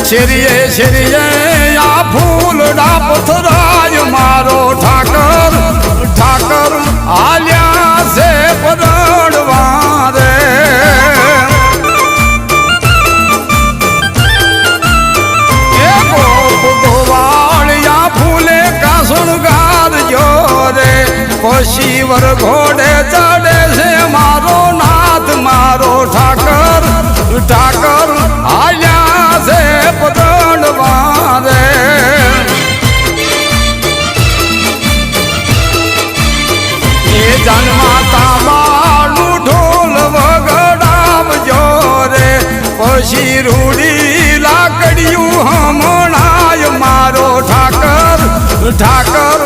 શેરીએ શેરીએ આ ફૂલડા પથરાય મારો ઠાકર ઠાકર આલ્યા છે પરણવા રે એ ગોપ ગોવાળિયા ફૂલે કાસણ ગારજો રે પછી વર ઘોડે ચડે છે મારો નાથ મારો ઠાકર ઠાકર આલ્યા છે પરણવા રે એ જન્માતા બાળું ઢોલ વગડાવજો રે પછી રૂડી લાકડિયું હમણાય મારો ઠાકર ઠાકર